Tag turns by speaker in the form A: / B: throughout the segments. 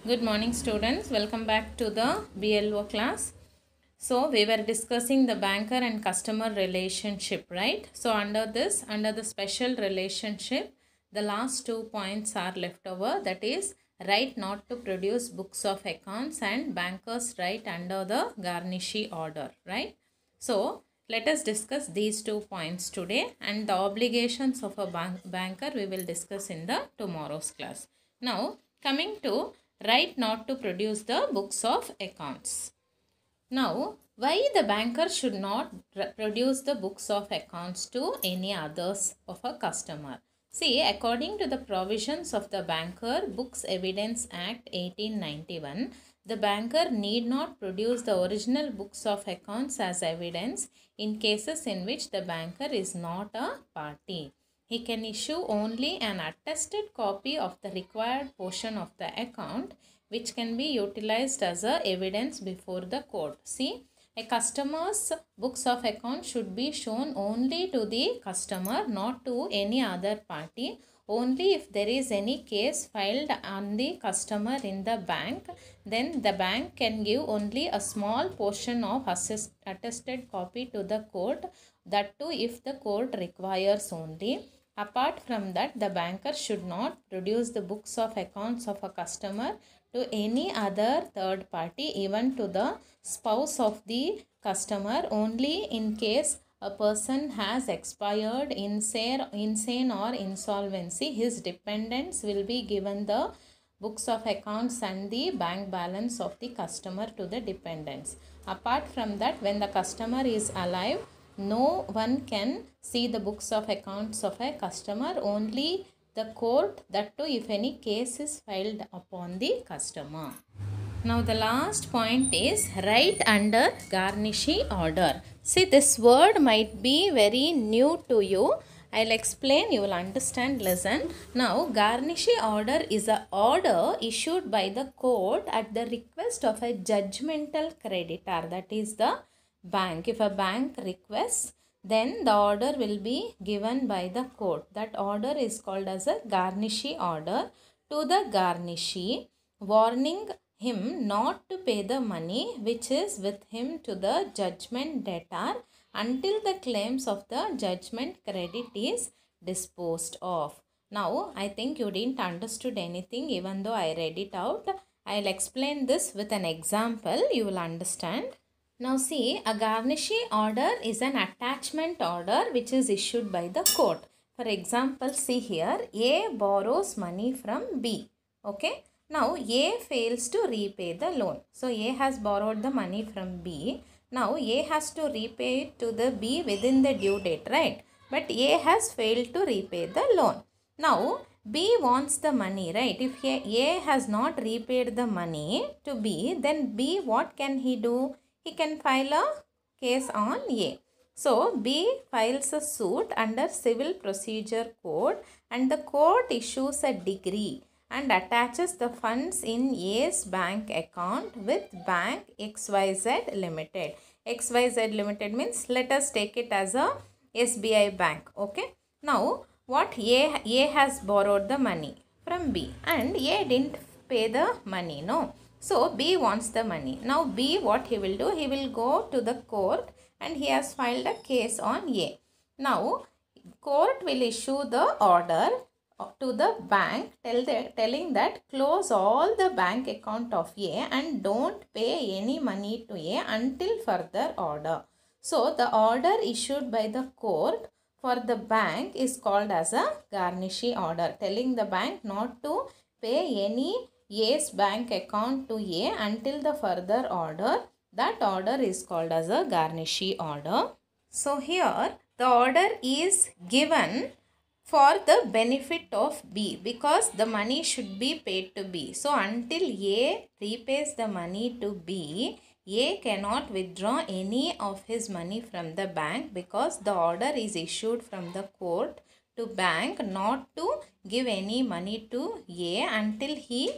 A: Good morning students, welcome back to the BLO class. So we were discussing the banker and customer relationship, right? So under the special relationship, the last 2 points are left over, that is right not to produce books of accounts and bankers right under the garnishee order, right? So let us discuss these 2 points today, and the obligations of a banker we will discuss in the tomorrow's class. Now coming to right not to produce the books of accounts. Now, why the banker should not produce the books of accounts to any others of a customer? See, according to the provisions of the Banker Books Evidence Act 1891, the banker need not produce the original books of accounts as evidence in cases in which the banker is not a party. He can issue only an attested copy of the required portion of the account, which can be utilized as a evidence before the court. See, a customer's books of account should be shown only to the customer, not to any other party. Only if there is any case filed on the customer in the bank, then the bank can give only a small portion of attested copy to the court, that too if the court requires only. Apart from that, the banker should not produce the books of accounts of a customer to any other third party, even to the spouse of the customer, only in case a person has expired, insane or insolvency. His dependents will be given the books of accounts and the bank balance of the customer to the dependents. Apart from that, when the customer is alive, no one can see the books of accounts of a customer, only the court, that too if any case is filed upon the customer. Now the last point is right under garnishee order. See, this word might be very new to you. I'll explain, you will understand. Listen. Now garnishee order is an order issued by the court at the request of a judgmental creditor, that is the bank. If a bank requests, then the order will be given by the court. That order is called as a garnishee order to the garnishee, warning him not to pay the money which is with him to the judgment debtor until the claims of the judgment credit is disposed of. Now, I think you didn't understood anything even though I read it out. I'll explain this with an example. You will understand. Now see, a garnishee order is an attachment order which is issued by the court. For example, see here, A borrows money from B. Okay. Now A fails to repay the loan. So A has borrowed the money from B. Now A has to repay it to the B within the due date, right? But A has failed to repay the loan. Now B wants the money, right? If A has not repaid the money to B, then B, what can he do? He can file a case on A. So B files a suit under Civil Procedure Code, and the court issues a decree and attaches the funds in A's bank account with Bank XYZ Limited. XYZ Limited means, let us take it as a SBI bank. Okay. Now what A has borrowed the money from B and A didn't pay the money. No. So B wants the money. Now B, what he will do? He will go to the court and he has filed a case on A. Now court will issue the order to the bank telling that close all the bank account of A and don't pay any money to A until further order. So the order issued by the court for the bank is called as a garnishee order, telling the bank not to pay any A's bank account to A until the further order. That order is called as a garnishee order. So here the order is given for the benefit of B because the money should be paid to B. So until A repays the money to B, A cannot withdraw any of his money from the bank because the order is issued from the court to bank not to give any money to A until he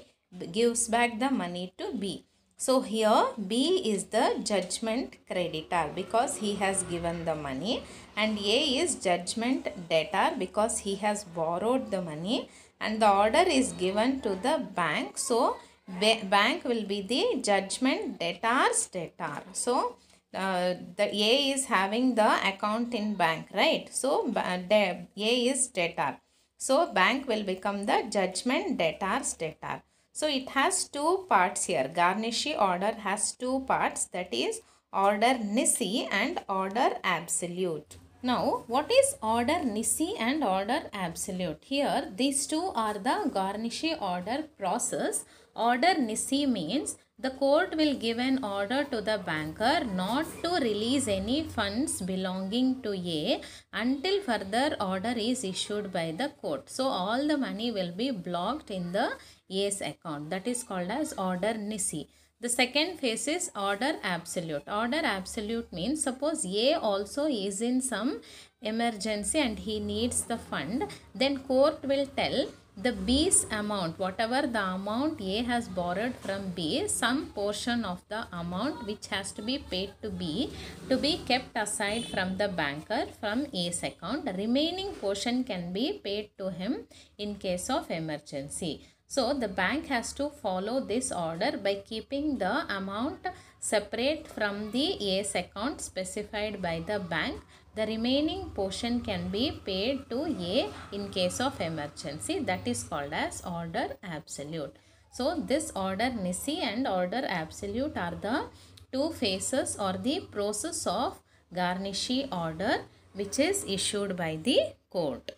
A: gives back the money to B. So here B is the judgment creditor because he has given the money, and A is judgment debtor because he has borrowed the money, and the order is given to the bank. So bank will be the judgment debtor's debtor. So the A is having the account in bank, right? So A is debtor. So bank will become the judgment debtor's debtor. So it has two parts here. Garnishee order has two parts, that is order nisi and order absolute. Now, what is order nisi and order absolute? Here, these two are the Garnishee order process. Order nisi means the court will give an order to the banker not to release any funds belonging to A until further order is issued by the court. So, all the money will be blocked in the A's account. That is called as order nisi. The second phase is order absolute. Order absolute means suppose A also is in some emergency and he needs the fund, then court will tell the B's amount, whatever the amount A has borrowed from B, some portion of the amount which has to be paid to B to be kept aside from the banker from A's account. The remaining portion can be paid to him in case of emergency. So the bank has to follow this order by keeping the amount separate from the A's account specified by the bank. The remaining portion can be paid to A in case of emergency. That is called as order absolute. So this order nisi and order absolute are the two phases or the process of Garnishee order which is issued by the court.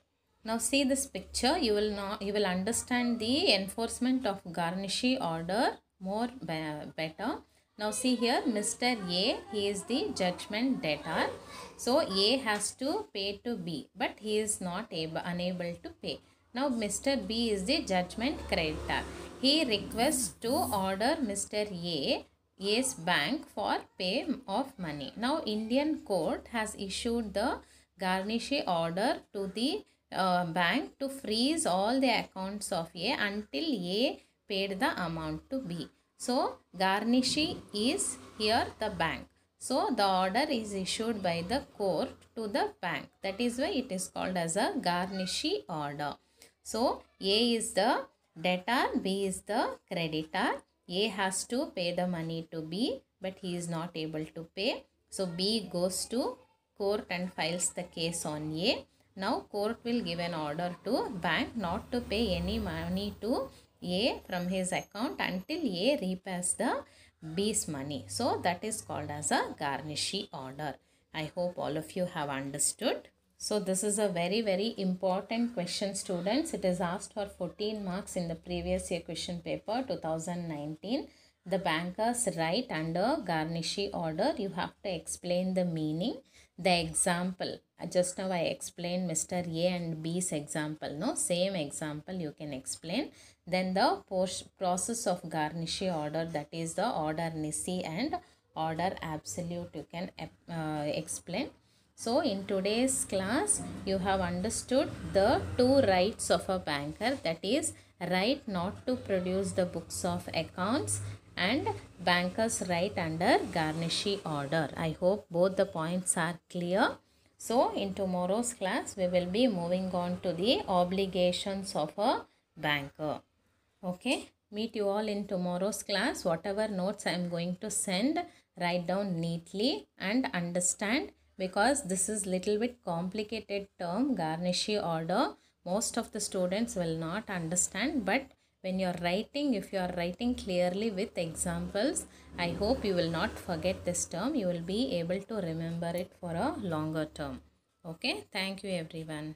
A: Now see this picture, you will understand the enforcement of Garnishee order more better. Now see here, Mr. A, he is the judgment debtor. So A has to pay to B, but he is not unable to pay. Now Mr. B is the judgment creditor. He requests to order Mr. A's bank for pay of money. Now Indian court has issued the Garnishee order to the bank to freeze all the accounts of A until A paid the amount to B. So Garnishee is here the bank. So the order is issued by the court to the bank. That is why it is called as a Garnishee order. So A is the debtor, B is the creditor. A has to pay the money to B, but he is not able to pay. So B goes to court and files the case on A. Now court will give an order to bank not to pay any money to A from his account until A repays the B's money. So that is called as a Garnishee order. I hope all of you have understood. So this is a very important question, students. It is asked for 14 marks in the previous year question paper 2019. The banker's right under Garnishee order. You have to explain the meaning. The example, just now I explained Mr. A and B's example, no? Same example you can explain. Then the process of Garnishee order, that is the order nisi and order absolute, you can explain. So in today's class, you have understood the two rights of a banker, that is right not to produce the books of accounts and banker's right under Garnishee order. I hope both the points are clear. So in tomorrow's class, we will be moving on to the obligations of a banker. Okay, meet you all in tomorrow's class. Whatever notes I am going to send, write down neatly and understand, because this is little bit complicated term, Garnishee order. Most of the students will not understand, but when you are writing, if you are writing clearly with examples, I hope you will not forget this term. You will be able to remember it for a longer term. Okay, thank you everyone.